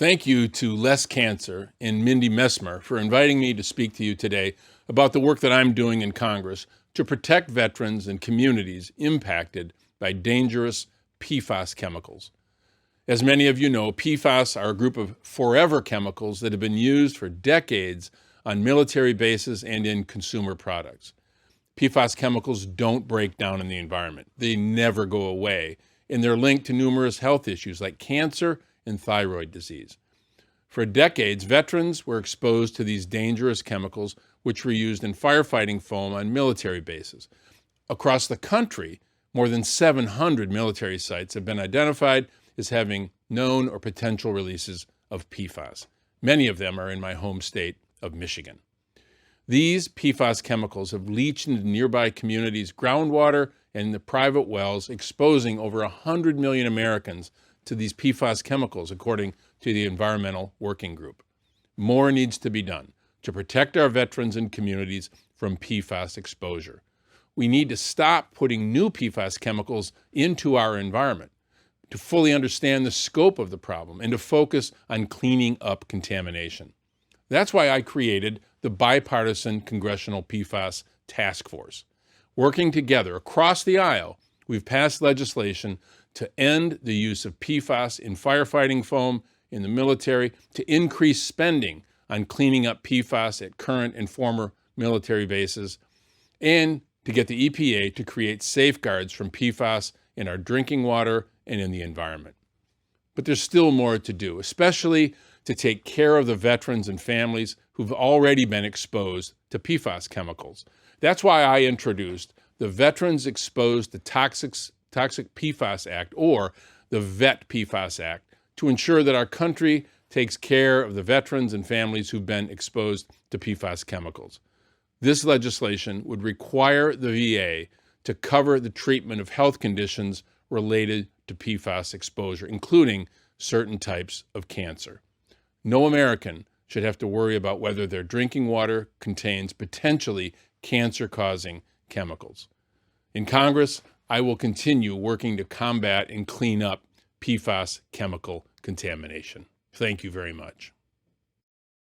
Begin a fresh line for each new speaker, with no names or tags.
Thank you to Less Cancer and Mindy Messmer for inviting me to speak to you today about the work that I'm doing in Congress to protect veterans and communities impacted by dangerous PFAS chemicals. As many of you know, PFAS are a group of forever chemicals that have been used for decades on military bases and in consumer products. PFAS chemicals don't break down in the environment. They never go away, and they're linked to numerous health issues like cancer and thyroid disease. For decades, veterans were exposed to these dangerous chemicals, which were used in firefighting foam on military bases. Across the country, more than 700 military sites have been identified as having known or potential releases of PFAS. Many of them are in my home state of Michigan. These PFAS chemicals have leached into nearby communities' groundwater and the private wells, exposing over 100 million Americans to these PFAS chemicals, according to the Environmental Working Group. More needs to be done to protect our veterans and communities from PFAS exposure. We need to stop putting new PFAS chemicals into our environment, to fully understand the scope of the problem, and to focus on cleaning up contamination. That's why I created the bipartisan Congressional PFAS Task Force. Working together across the aisle, we've passed legislation to end the use of PFAS in firefighting foam in the military, to increase spending on cleaning up PFAS at current and former military bases, and to get the EPA to create safeguards from PFAS in our drinking water and in the environment. But there's still more to do, especially to take care of the veterans and families who've already been exposed to PFAS chemicals. That's why I introduced the Veterans Exposed to Toxic PFAS Act, or the VET PFAS Act, to ensure that our country takes care of the veterans and families who've been exposed to PFAS chemicals. This legislation would require the VA to cover the treatment of health conditions related to PFAS exposure, including certain types of cancer. No American should have to worry about whether their drinking water contains potentially cancer-causing chemicals. In Congress, I will continue working to combat and clean up PFAS chemical contamination. Thank you very much.